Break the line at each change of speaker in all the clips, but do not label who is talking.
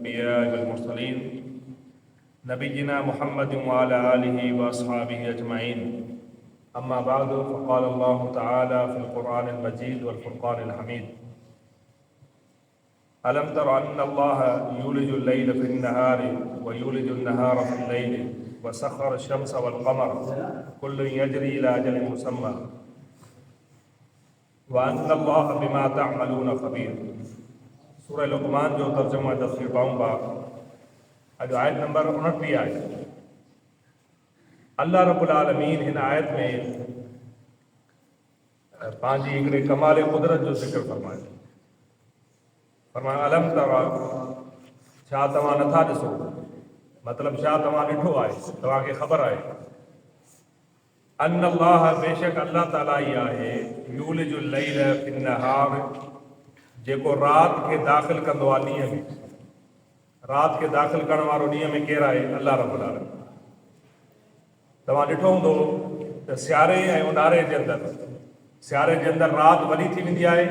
الأنبياء والمرسلين نبينا محمد وعلى آله وأصحابه أجمعين أما بعد فقال الله تعالى في القرآن المجيد والفرقان الحميد ألم تر أن الله يولج الليل في النهار ويولج النهار في الليل وسخر الشمس والقمر كل يجري إلى أجل مسمى وأن الله بما تعملون خبيर। सूरह लुक़मान जो तर्जुमा तफ़सीर पाऊंगा। अॼु आयत नंबर 29 आहे। अल्लाह रब्बुल आलमीन हिन आयत में पंहिंजी हिकिड़े कमाल कुदरत जो ज़िक्र फरमायो। अलम तरा, छा तव्हां नथा ॾिसो, मतिलबु छा तव्हां ॾिठो आहे, तव्हांखे ख़बर आहे। अन अल्लाह, बेशक अल्लाह ताला ई आहे, यूलिजुल लैल फिन नहार, जेको राति खे दाख़िल कंदो आहे ॾींहं में। राति खे दाख़िल करण वारो ॾींहं में केरु आहे? अल्लाह रब्बुल आलमीन। तव्हां ॾिठो हूंदो त सियारे ऐं ऊन्हारे जे अंदरि राति वॾी थी वेंदी आहे,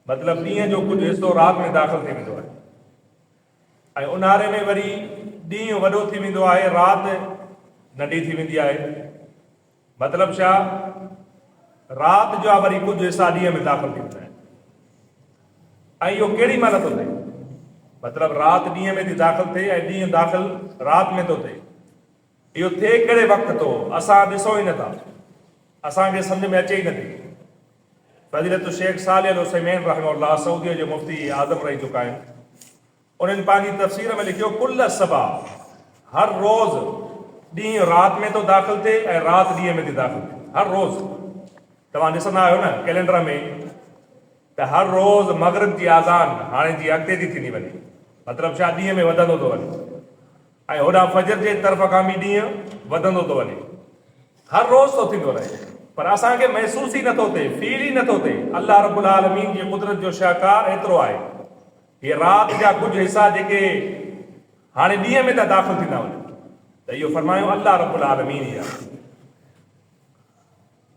मतिलबु ॾींहं जो कुझु हिसो राति में दाख़िल थी वेंदो आहे, ऐं ऊन्हारे में वरी ॾींहुं वॾो थी वेंदो आहे, राति नंढी थी वेंदी आहे। मतिलबु छा? राति जा वरी कुझु हिसा ॾींहं में दाख़िल थी वेंदा आहिनि। ऐं इहो केॾी महिल थो थिए? मतिलबु राति ॾींहं में थी दाख़िल थिए ऐं ॾींहुं दाख़िल राति में थो थिए। इहो थिए कहिड़े वक़्तु थो? असां ॾिसो ई नथा, असांखे सम्झ में अचे ई नथी। फ़ज़ीलत शेख सालिह अल उसैमीन रहमहुल्लाह सऊदीअ जो मुफ़्ती आज़म रही चुका आहिनि। उन्हनि पंहिंजी तफ़सीर में लिखियो, कुल सबा, हर रोज़ ॾींहुं राति में थो दाख़िल थिए ऐं राति ॾींहं में थी दाख़िल थिए। हर रोज़ तव्हां ॾिसंदा आहियो न कैलेंडर में त हर रोज़ मग़रिब जी आज़ान हाणे जी अॻिते थी थींदी वञे, मतिलबु छा? ॾींहं में वधंदो थो वञे, ऐं होॾां फजर जे तरफ़ खां बि ॾींहुं वधंदो थो वञे। हर रोज़ थो थींदो रहे, पर असांखे महसूस ई नथो थिए, फील ई नथो थिए। अल्लाह रब्बुल आलमीन जी कुदरत जो शाहकार एतिरो आहे। इहे राति जा कुझु हिसा जेके हाणे ॾींहं में था दाख़िल थींदा वञनि, त इहो फरमायो अल्लाह रब्बुल आलमीन ई आहे।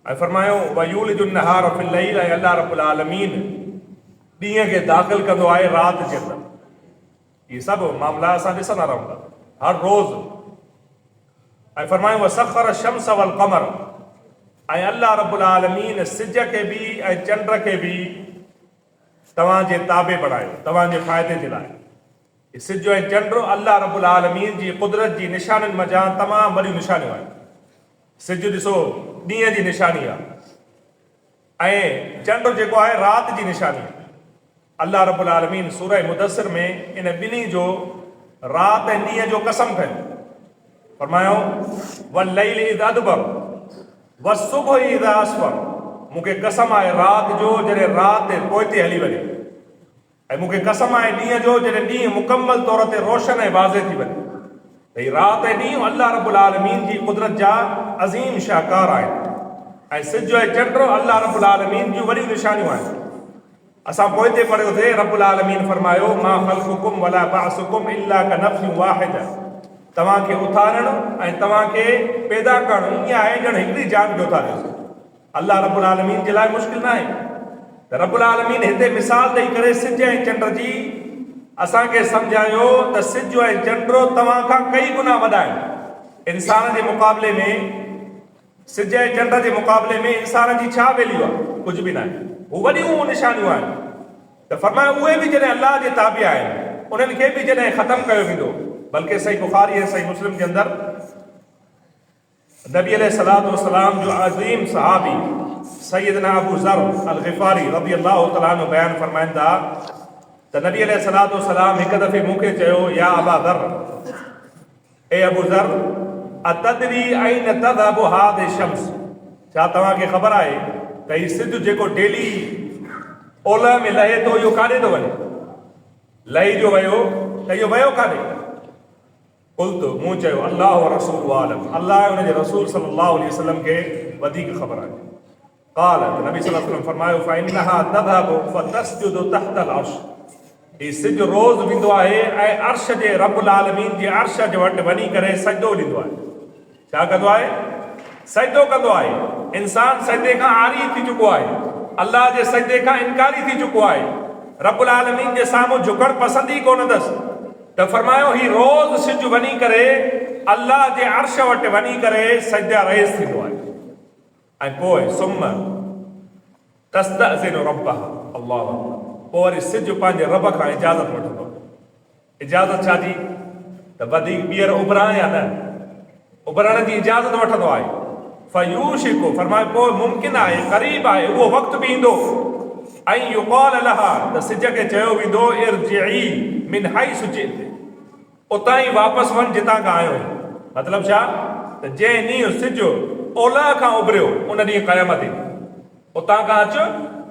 ऐं फरमायो वयूलिजुन नहार फिल लैल, ऐं अल्लाह रब्बुल आलमीन ॾींहं खे दाख़िल कंदो आहे राति जे अंदरि। इहे सभु मामला असां ॾिसंदा रहूं था हर रोज़। ऐं फरमायो वसख़र शम्स वल क़मर, ऐं अल्लाह रब्बुल आलमीन सिज खे बि ऐं चंड खे बि तव्हांजे ताबे बणायो, तव्हांजे फ़ाइदे जे लाइ। सिज ऐं चंड अल्लाह रब्बुल आलमीन जी कुदरत जी निशानियुनि मंझां तमामु वॾियूं निशानियूं आहिनि। सिज ॾिसो ॾींहं जी निशानी आहे, ऐं चंड जेको आहे राति जी निशानी आहे। अल्लाह रब्बुल आलमीन सूरह मुदस्सिर में इन ॿिन्ही जो, राति ऐं ॾींहं जो कसम कयो। फरमायो वल्लैल इज़ अदबर वस्सुबह इज़ा अस्फर, मूंखे कसम आहे राति जो जॾहिं राति पोइते हली वञे, ऐं मूंखे कसम आहे ॾींहं जो जॾहिं ॾींहुं मुकमल तौर ते रोशन ऐं वाज़े थी वञे। त हीअ राति ऐं ॾींहुं अल्लाह रब्बुल आलमीन जी कुदरत जा अज़ीम शाहकार आहिनि, ऐं सिज ऐं चंड अल्लाह रब्बुल आलमीन जूं वॾियूं निशानियूं आहिनि। असां पोइते पढ़ियोसीं, रब्बुल आलमीन फरमायो मा ख़ल्क़ुकुम वला बअसुकुम इल्ला कनफ़्सिन वाहिदा, तव्हांखे उथारणु ऐं तव्हांखे पैदा करणु ईअं आहे ॼण हिकिड़ी जान खे उथारियोसीं। अल्लाह रब्बुल आलमीन जे लाइ मुश्किल न आहे। त रब्बुल आलमीन हिते मिसाल ॾेई करे सिज ऐं चंड जी असांखे सम्झायो त सिज ऐं चंड तव्हां खां कई गुना वॾा आहिनि। इंसान जे मुक़ाबले में, सिज ऐं चंड जे मुक़ाबले में इंसान जी छा वैल्यू आहे? कुझु बि न आहे। हू वॾियूं निशानियूं आहिनि। त फरमायो उहे बि जॾहिं अल्लाह जे ताबे आहिनि, उन्हनि खे बि जॾहिं ख़तमु कयो वेंदो, बल्कि सही बुखारी ऐं सही मुस्लिम जे अंदरि नबी अलैहिस्सलातु वस्सलाम जो अज़ीम सहाबी सैयदना अबू ज़र अल ग़िफ़ारी रज़ियल्लाहु तआला अन्हु बयान फरमाइनि था त नबी अलैहिस्सलातु वस्सलाम हिकु दफ़े मूंखे चयो, या अबा ज़र, ए अबू ज़र, अतदरी ऐन तज़हबु हाज़िहि शम्स, छा तव्हांखे ख़बर आहे त हीउ सिज जेको डेली ओलह में लहे थो, इहो काॾे थो वञे? लही जो वियो त इहो वियो काॾे? कुल्तु, मूं चयो, अल्लाह व रसूलु आलम, अल्लाह ऐं हुनजे रसूल सल्लल्लाहु अलैहि वसल्लम खे वधीक ख़बर आहे। क़ाल, त नबी सल्लल्लाहु अलैहि वसल्लम फरमायो, फ़इन्नहा तज़हबु फ़तस्जुदु तहतल अर्श, हीउ सिज रोज़ वेंदो आहे ऐं अर्श जे, रब्बुल आलमीन जे अर्श जे वटि वञी करे सजदो ॾींदो आहे। छा कंदो आहे? सजदो कंदो आहे। इंसान सजदे खां आरी थी चुको आहे, अल्लाह जे सजदे खां इनकारी थी चुको आहे, रब्बुल आलमीन जे साम्हूं झुकण पसंदि ई कोन अथसि। त फरमायो ही रोज़ सिज वञी करे अल्लाह जे अर्श वटि वञी करे सजदा रेज़ थींदो आहे ऐं पोइ सुम्ह तस्तअज़िनु रब्बह अल्लाह पोइ वरी सिज पंहिंजे रब खां इजाज़त वठंदो। इजाज़त छा जी? त वधीक ॿीहर उभरां या न, उभरण जी इजाज़त वठंदो आहे। फयूशिकु फरमाए पोइ मुमकिन आहे, क़रीब आहे, उहो वक़्तु बि ईंदो ऐं युक़ाल लहा त सिज खे चयो वेंदो इरजिई मिन हैसु जिअत, उतां ई वापसि वञ जितां खां आयो आहीं। मतिलबु छा? त जंहिं ॾींहुं सिज ओलह खां उभरियो उन ॾींहुं क़यामत ईंदी। उतां खां अचु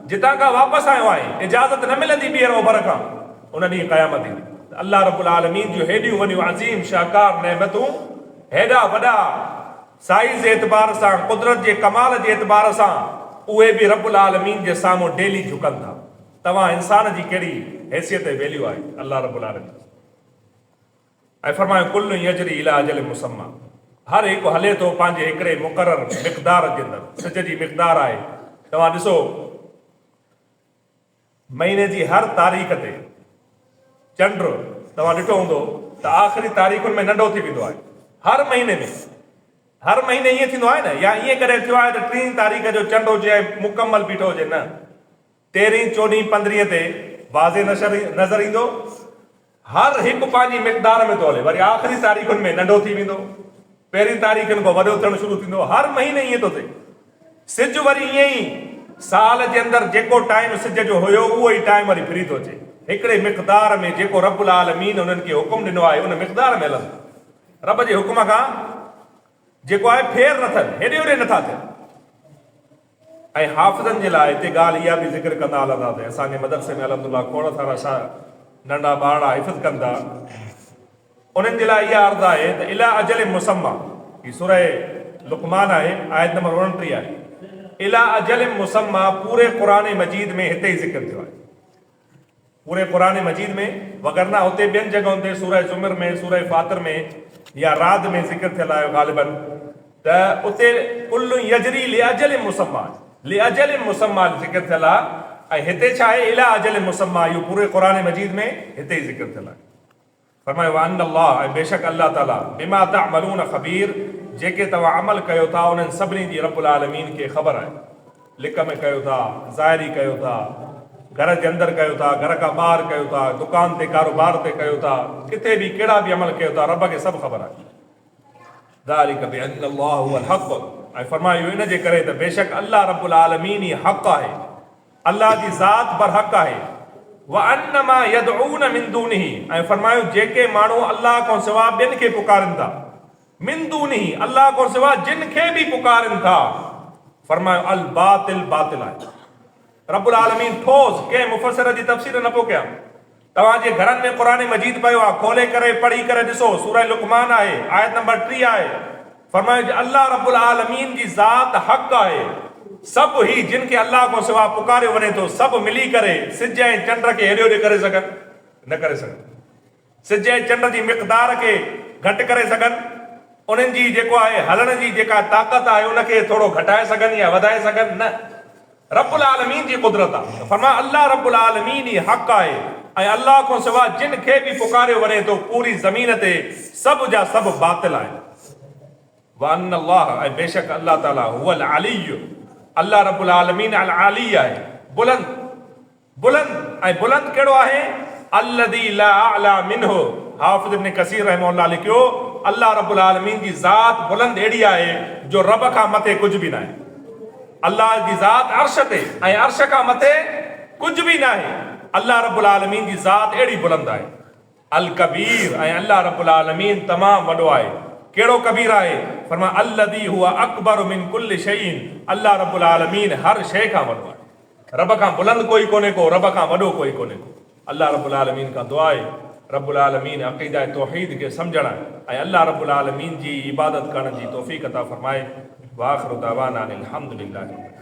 जितां खां वापसि आयो आहीं, इजाज़त न मिलंदी ॿीहर ओभर खां, उन ॾींहुं क़यामत ईंदी। अल्लाह रब्बुल आलमीन जूं हेॾियूं वॾियूं अज़ीम शाकार नेमतूं, हेॾा वॾा साइज़ जे एतबार सां, कुदरत जे कमाल जे एतबार सां, उहे बि रब्बुल आलमीन जे साम्हूं डेली झुकनि था। तव्हां इंसान जी कहिड़ी हैसियत ऐं वैल्यू आहे अल्लाह रब्बुल आलमीन। ऐं फरमायो कुल्लु यजरी इला अजल मुसम्मा, हर हिकु हले थो पंहिंजे हिकिड़े मुक़रर मिक़दार जे अंदरि। सिज जी मिक़दार आहे, तव्हां ॾिसो महीने जी हर तारीख़ ते चंड तव्हां ॾिठो हूंदो त आख़िरी तारीख़ुनि में नंढो थी वेंदो आहे। हर महीने में, हर महीने ईअं थींदो आहे न, या ईअं करे थियो आहे त 3 तारीख़ जो चंड हुजे ऐं मुकमल बीठो हुजे, न 13, 14, 15 ते वाज़े नज़र ईंदो। हर हिकु पंहिंजी मिक़दार में थो हले, वरी आख़िरी तारीख़ुनि में नंढो थी वेंदो, पहिरीं तारीख़ुनि खां वॾो थियणु शुरू थींदो। हर महीने ईअं थो थिए। सिज वरी ईअं ई साल जे अंदरि जेको टाइम सिज जो हुयो उहो ई टाइम वरी फ्री थो अचे, हिकिड़े मिक़दार में जेको रब्बुल आलमीन उन्हनि खे हुकुम ॾिनो आहे उन मिक़दार में हलंदो। रब जे हुकुम खां जेको आहे फेर न थियनि, हेॾे होॾे नथा थियनि। ऐं हाफ़िज़नि जे लाइ हिते ॻाल्हि इहा बि ज़िक्र कंदा हलंदासीं। असांजे मदरसे में अल्हम्दुलिल्लाह खोड़ सारा नंढा ॿार हिफ़्ज़ कंदा, उन्हनि जे लाइ इहा अर्ज़ु आहे त इला अजल मुसम्मा, ही सूरह लुक़मान आहे, आयत नंबर 29 आहे। इला अजल मुसम्मा पूरे क़ुरान मजीद में हिते ई ज़िक्र थियो आहे, पूरे क़ुरान मजीद में, वगरना हुते ॿियनि जॻहुनि ते सूरह ज़ुमर में, सूरह फातिर में या राद में ज़िक्र थियल आहे ग़ालिबन, त उते कुल्लु यजरी लिअजल मुसम्मा, लिअजल मुसम्मा ज़िक्र थियल आहे। ऐं हिते छा आहे? इला अजल मुसम्मा, इहो पूरे क़ुरान मजीद में हिते ई ज़िक्र थियल आहे। फरमायो अल्लाह, ऐं बेशक अल्लाह ताला बिमा तअमलून ख़बीर, जेके तव्हां अमल कयो था उन्हनि सभिनी जी रब्बुल आलमीन खे ख़बर आहे। लिक में कयो था, ज़ाहिरी कयो था, घर जे अंदरि कयो था, घर खां ॿाहिरि कयो था, दुकान ते कारोबार ते कयो था, किथे बि कहिड़ा बि अमल कयो था, रब खे सभु ख़बर आहे। ज़ालिक बिअन्न अल्लाह हुवल हक़, ऐं फरमायो इन जे करे त बेशक अल्लाह रब्बुल आलमीन ई हक़ आहे, अल्लाह जी ज़ात बरहक़ आहे। व अन्नमा यदऊन मिन दूनिही, ऐं फरमायो जेके माण्हू अल्लाह खां सिवा ॿियनि खे पुकारनि था, मिन दूनिही अल्लाह खां सिवा जिन खे बि पुकारनि था, फरमायो अल बातिल बातिल आहे। रब्बुल आलमीन ठोस कंहिं मुफ़स्सिर जी तफ़सीर न पियो कयां। तव्हांजे घरनि में क़ुरान मजीद पियो आहे, खोले करे पढ़ी करे ॾिसो, सूरह लुक़मान आहे, आयत नंबर 3 आहे। फरमायो अल्लाह रब्बुल आलमीन जी ज़ात हक़ आहे। सभु ही जिन खे अल्लाह खां सिवा पुकारियो वञे थो, सभु मिली करे सिज ऐं चंड खे हेॾे होॾे करे सघनि? न करे सघनि। सिज ऐं चंड जी मिक़दार खे घटि करे सघनि? उन्हनि जी जेको आहे हलण जी जेका ताक़त आहे उनखे थोरो घटाए सघनि या वधाए सघनि? न। रब्बुल आलमीन जी कुदरत आहे। फरमायो अल्लाह रब्बुल आलमीन ई हक़ आहे, ऐं अल्लाह खां सिवा जिन खे बि पुकारियो वञे थो पूरी ज़मीन ते सभु जा सभु बातिल आहे। वअन अल्लाह, ऐं बेशक अल्लाह ताला हुवल अलिय्य, अल्लाह रब्बुल आलमीन अल आली आहे, बुलंद। बुलंद ऐं बुलंद कहिड़ो आहे? अल्लज़ी ला अअला मिन्हु। हाफ़िज़ इब्न कसीर रहमहुल्लाह लिखियो, अल्लाह रब्बुल आलमीन जी ज़ात बुलंद अहिड़ी आहे जो रब खां मथे कुझु बि न आहे। अल्लाह जी ज़ात अर्श ते, ऐं अर्श खां मथे कुझु बि न आहे। अल्लाह रब्बुल आलमीन जी ज़ात अहिड़ी बुलंद आहे। अल कबीर, ऐं अल्लाह रब्बुल आलमीन तमामु वॾो आहे। कहिड़ो कबीर आहे? फरमा अल्लज़ी हुवा अकबर मिन कुल्लि शैइन, अल्लाह रब्बुल आलमीन हर शइ खां वॾो आहे। रब खां बुलंद कोई कोन्हे को, रब खां वॾो कोई कोन्हे को। अल्लाह रब्बुल आलमीन खां दुआ आहे रब्बुल आलमीन अक़ीदा तौहीद खे सम्झण ऐं अल्लाह रब्बुल आलमीन जी इबादत करण जी तौफ़ीक़ अता फ़रमाए। व आख़िरु दावाना अनिल हम्दुलिल्लाह।